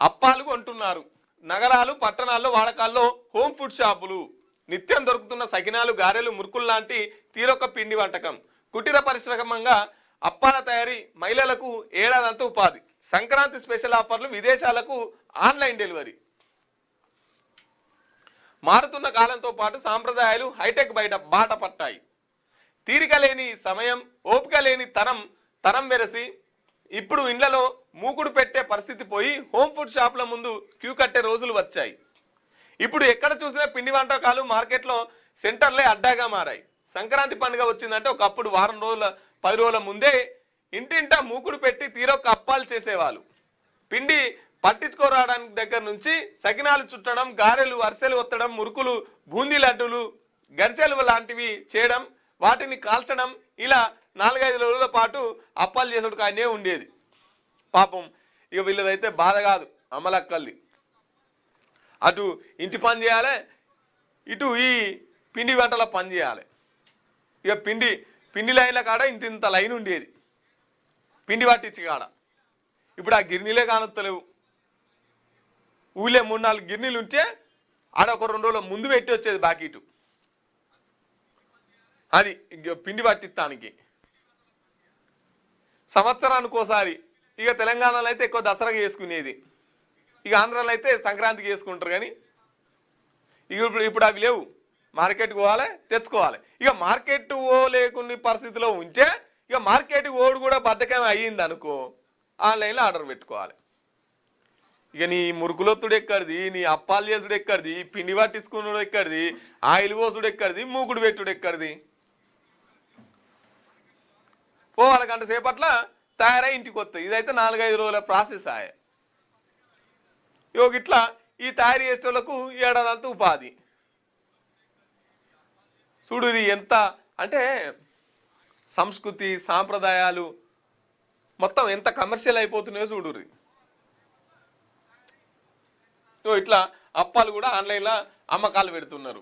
అప్పాలు కొంటున్నారు. నగరాలు పట్టణాల్లో వాడకాల్లో హోమ్ ఫుడ్ షాపులు. నిత్యం దొరుకుతున్న సకినాలు, గారెలు, మురుకులు లాంటి తీరొక్క పిండి వంటకం. కుటీర పరిశ్రమంగా అప్పాల తయారీ మహిళలకు ఏడాదంతా ఉపాధి. సంక్రాంతి స్పెషల్ ఆఫర్లు, విదేశాలకు ఆన్లైన్ డెలివరీ. మారుతున్న కాలంతో పాటు సాంప్రదాయాలు హైటెక్ బాట పట్టాయి. తీరిక లేని సమయం, ఓపిక లేని తరం వెరసి ఇప్పుడు ఇండ్లలో మూకుడు పెట్టే పరిస్థితి పోయి హోమ్ ఫుడ్ షాపుల ముందు క్యూ కట్టే రోజులు వచ్చాయి. ఇప్పుడు ఎక్కడ చూసినా పిండి వంటకాలు మార్కెట్లో సెంటర్లే అడ్డాగా మారాయి. సంక్రాంతి పండుగ వచ్చిందంటే ఒకప్పుడు వారం రోజుల 10 రోజుల ముందే ఇంటింటా మూకుడు పెట్టి తీరొక్క అప్పాలు చేసేవాళ్ళు. పిండి పట్టించుకోరావడానికి దగ్గర నుంచి సకినాలు చుట్టడం, గారెలు, అరిసెలు ఒత్తడం, మురుకులు, బూందీ లడ్డూలు, గరిసెలు లాంటివి చేయడం, వాటిని కాల్చడం, ఇలా 4-5 రోజుల పాటు అప్పాలు చేసుడు కానే ఉండేది. పాపం ఇక వీళ్ళదైతే బాధ కాదు, అమలక్కల్ది. అటు ఇంటి పని చేయాలి, ఇటు ఈ పిండి వంటల పని చేయాలి. ఇక పిండి లైన్ల కాడ ఇంత లైన్ ఉండేది పిండి పట్టించి కాడ. ఇప్పుడు ఆ గిర్నీలే కానొత్తలేవు. ఊళ్ళే 3-4 గిర్నీలు ఉంటే ఆడ ఒక 2 రోజుల ముందు పెట్టి వచ్చేది బాకీటు. అది పిండి పట్టిస్తానికి సంవత్సరానికి ఒకసారి. ఇక తెలంగాణలో అయితే ఎక్కువ దసరాకి చేసుకునేది, ఇక ఆంధ్రాలో అయితే సంక్రాంతికి చేసుకుంటారు. కానీ ఇప్పుడు అవి లేవు. మార్కెట్కి పోవాలి, తెచ్చుకోవాలి. ఇక మార్కెట్ లేకునే పరిస్థితిలో ఉంటే ఇక మార్కెట్కి ఓడు కూడా బద్ధకం అయ్యింది అనుకో, ఆన్లైన్లో ఆర్డర్ పెట్టుకోవాలి. ఇక నీ మురుకులొత్తుడు ఎక్కడిది, నీ అప్పాలు చేసుడు ఎక్కడిది, పిండి పట్టించుకున్నాడు ఎక్కడిది, ఆయిల్ పోసుడు ఎక్కడిది, మూకుడు పెట్టుడు ఎక్కడిది. పోవాలి గంట సేపట్ల తయారై ఇంటికి వస్తాయి. ఇదైతే 4-5 రోజుల ప్రాసెస్ ఆయే. ఇట్లా ఈ తయారు చేసేటోళ్లకు ఏడాదంతా ఉపాధి. చూడు ఎంత అంటే సంస్కృతి, సాంప్రదాయాలు మొత్తం ఎంత కమర్షియల్ అయిపోతున్నాయో చూడుర్రి. ఇట్లా అప్పాలు కూడా ఆన్లైన్లో అమ్మకాలు పెడుతున్నారు.